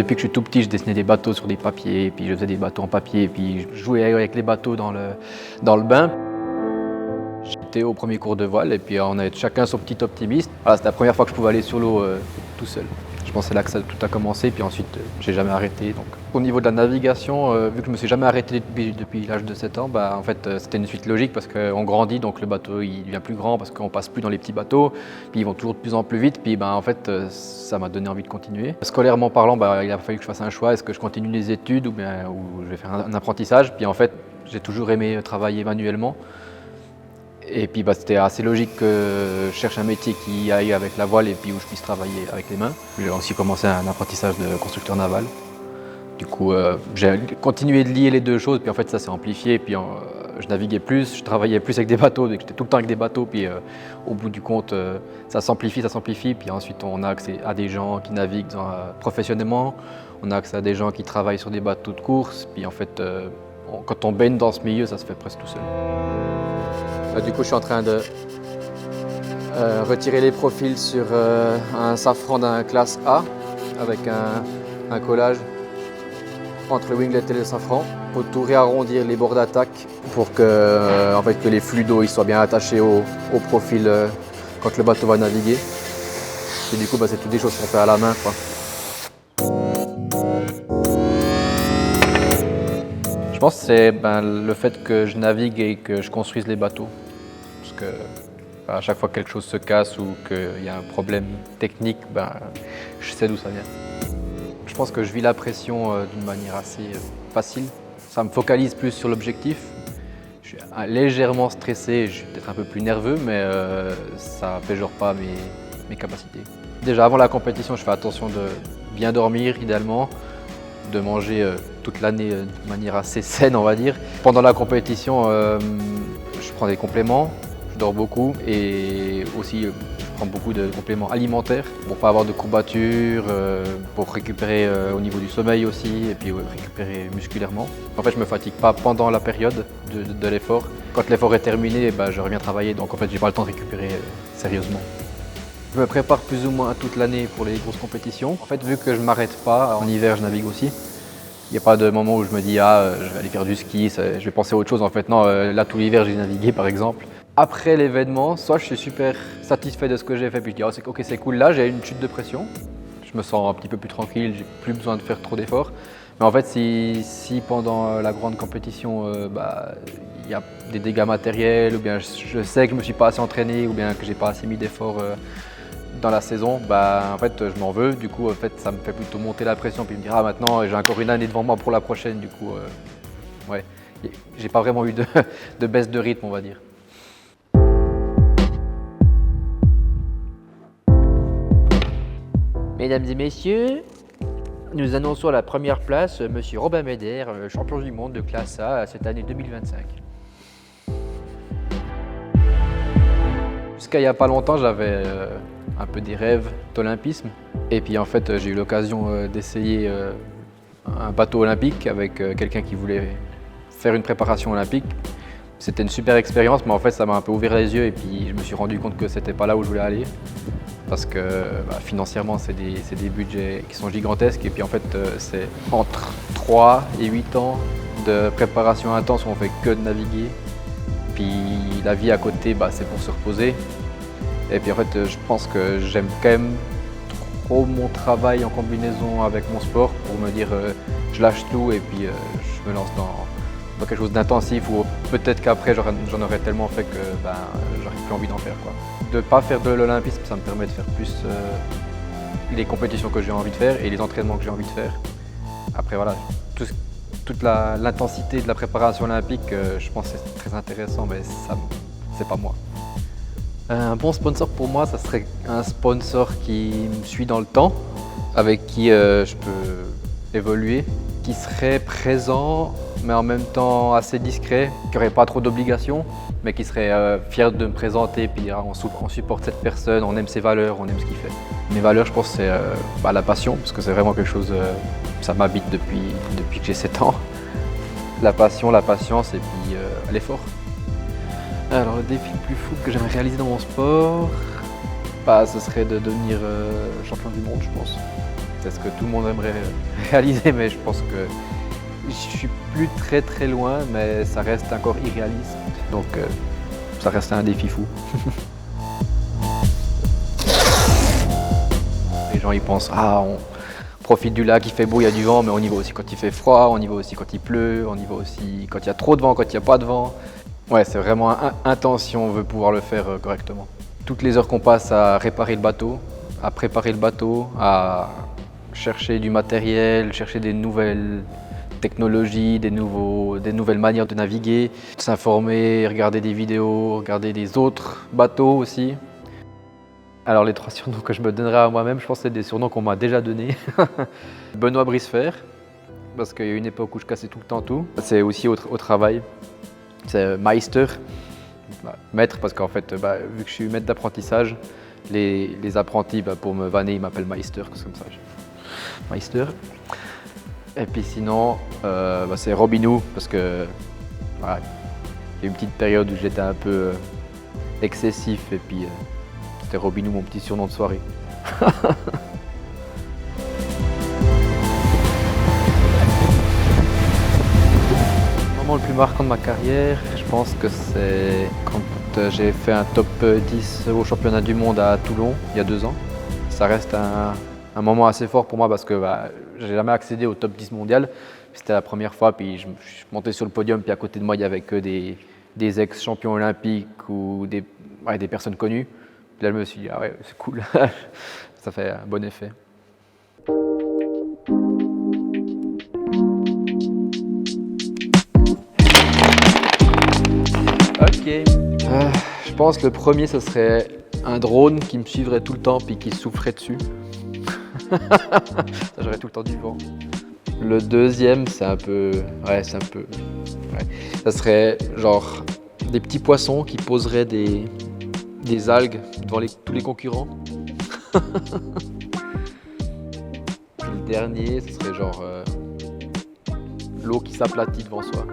Depuis que je suis tout petit, je dessinais des bateaux sur des papiers, puis je faisais des bateaux en papier, puis je jouais avec les bateaux dans le bain. J'étais au premier cours de voile et puis on avait chacun son petit optimiste. Voilà, c'était la première fois que je pouvais aller sur l'eau tout seul. Je pense que c'est là que tout a commencé, puis ensuite j'ai jamais arrêté. Donc. Au niveau de la navigation, vu que je me suis jamais arrêté depuis l'âge de 7 ans, en fait c'était une suite logique parce qu'on grandit, donc le bateau il devient plus grand parce qu'on passe plus dans les petits bateaux, puis ils vont toujours de plus en plus vite, puis en fait ça m'a donné envie de continuer. Scolairement parlant, il a fallu que je fasse un choix, est-ce que je continue les études ou je vais faire un apprentissage, puis en fait j'ai toujours aimé travailler manuellement. Et puis c'était assez logique que je cherche un métier qui aille avec la voile et puis où je puisse travailler avec les mains. J'ai aussi commencé un apprentissage de constructeur naval. Du coup, j'ai continué de lier les deux choses, puis en fait ça s'est amplifié. Puis je naviguais plus, je travaillais plus avec des bateaux, donc j'étais tout le temps avec des bateaux. Puis au bout du compte, ça s'amplifie. Puis ensuite on a accès à des gens qui naviguent professionnellement. On a accès à des gens qui travaillent sur des bateaux de course. Puis en fait, quand on baigne dans ce milieu, ça se fait presque tout seul. Du coup, je suis en train de retirer les profils sur un safran d'un classe A avec un collage entre le winglet et le safran pour tout réarrondir les bords d'attaque pour que les flux d'eau soient bien attachés au profil quand le bateau va naviguer. Et du coup, c'est toutes des choses qu'on fait à la main, quoi. Je pense que c'est le fait que je navigue et que je construise les bateaux. Parce que à chaque fois que quelque chose se casse ou qu'il y a un problème technique, je sais d'où ça vient. Je pense que je vis la pression d'une manière assez facile. Ça me focalise plus sur l'objectif. Je suis légèrement stressé, je suis peut-être un peu plus nerveux, mais ça ne péjore pas mes capacités. Déjà avant la compétition, je fais attention de bien dormir idéalement, de manger toute l'année de manière assez saine, on va dire. Pendant la compétition, je prends des compléments, je dors beaucoup et aussi je prends beaucoup de compléments alimentaires pour ne pas avoir de courbatures, pour récupérer au niveau du sommeil aussi et puis récupérer musculairement. En fait, je ne me fatigue pas pendant la période de l'effort. Quand l'effort est terminé, je reviens travailler, donc en fait, je n'ai pas le temps de récupérer sérieusement. Je me prépare plus ou moins toute l'année pour les grosses compétitions. En fait, vu que je ne m'arrête pas, en hiver je navigue aussi. Il n'y a pas de moment où je me dis je vais aller faire du ski, je vais penser à autre chose. En fait, non, là tout l'hiver j'ai navigué par exemple. Après l'événement, soit je suis super satisfait de ce que j'ai fait, puis je dis ok c'est cool, là j'ai une chute de pression. Je me sens un petit peu plus tranquille, j'ai plus besoin de faire trop d'efforts. Mais en fait, si pendant la grande compétition, il y a des dégâts matériels, ou bien je sais que je ne me suis pas assez entraîné, ou bien que j'ai pas assez mis d'efforts dans la saison, en fait, je m'en veux. Du coup, en fait, ça me fait plutôt monter la pression, puis me dire maintenant j'ai encore une année devant moi pour la prochaine. Du coup, ouais, j'ai pas vraiment eu de baisse de rythme, on va dire. Mesdames et messieurs, nous annonçons à la première place Monsieur Robin Meder, champion du monde de classe A cette année 2025. Jusqu'à il n'y a pas longtemps, j'avais un peu des rêves d'olympisme. Et puis en fait, j'ai eu l'occasion d'essayer un bateau olympique avec quelqu'un qui voulait faire une préparation olympique. C'était une super expérience, mais en fait, ça m'a un peu ouvert les yeux et puis je me suis rendu compte que c'était pas là où je voulais aller. Parce que financièrement, c'est des budgets qui sont gigantesques. Et puis en fait, c'est entre 3 et 8 ans de préparation intense où on fait que de naviguer. Puis la vie à côté, c'est pour se reposer. Et puis en fait, je pense que j'aime quand même trop mon travail en combinaison avec mon sport pour me dire je lâche tout et puis je me lance dans quelque chose d'intensif ou peut-être qu'après j'en aurais tellement fait que j'aurais plus envie d'en faire, quoi. De ne pas faire de l'olympisme, ça me permet de faire plus les compétitions que j'ai envie de faire et les entraînements que j'ai envie de faire. Après voilà, toute l'intensité de la préparation olympique, je pense que c'est très intéressant, mais ça, c'est pas moi. Un bon sponsor pour moi, ça serait un sponsor qui me suit dans le temps, avec qui je peux évoluer, qui serait présent, mais en même temps assez discret, qui n'aurait pas trop d'obligations, mais qui serait fier de me présenter, puis on supporte cette personne, on aime ses valeurs, on aime ce qu'il fait. Mes valeurs, je pense, c'est la passion, parce que c'est vraiment quelque chose, ça m'habite depuis que j'ai 7 ans. La passion, la patience et puis l'effort. Alors le défi le plus fou que j'aimerais réaliser dans mon sport, ce serait de devenir champion du monde, je pense. C'est ce que tout le monde aimerait réaliser, mais je pense que je suis plus très loin, mais ça reste encore irréaliste. Donc ça reste un défi fou. Les gens ils pensent on profite du lac, il fait beau, il y a du vent, mais on y va aussi quand il fait froid, on y va aussi quand il pleut, on y va aussi quand il y a trop de vent, quand il n'y a pas de vent. Ouais, c'est vraiment intense si on veut pouvoir le faire correctement. Toutes les heures qu'on passe à réparer le bateau, à préparer le bateau, à chercher du matériel, chercher des nouvelles technologies, des nouvelles manières de naviguer, s'informer, regarder des vidéos, regarder des autres bateaux aussi. Alors les 3 surnoms que je me donnerai à moi-même, je pense que c'est des surnoms qu'on m'a déjà donnés. Benoît Brisefer, parce qu'il y a une époque où je cassais tout le temps tout. C'est aussi au travail. C'est Meister, maître, parce qu'en fait, vu que je suis maître d'apprentissage, les apprentis, pour me vanner, ils m'appellent Meister, comme ça. Meister. Et puis sinon, c'est Robinou, parce que voilà, il y a une petite période où j'étais un peu excessif, et puis c'était Robinou, mon petit surnom de soirée. Le moment le plus marquant de ma carrière, je pense que c'est quand j'ai fait un top 10 au championnat du monde à Toulon, il y a 2 ans. Ça reste un moment assez fort pour moi parce que j'ai jamais accédé au top 10 mondial. C'était la première fois, puis je suis monté sur le podium, puis à côté de moi, il n'y avait que des ex-champions olympiques ou des personnes connues. Puis là, je me suis dit, ah ouais, c'est cool, ça fait un bon effet. Ok. Je pense que le premier, ce serait un drone qui me suivrait tout le temps puis qui soufflerait dessus. Ça, j'aurais tout le temps du vent. Le deuxième, c'est un peu. Ça serait genre des petits poissons qui poseraient des algues devant tous les concurrents. Le dernier, ce serait genre l'eau qui s'aplatit devant soi.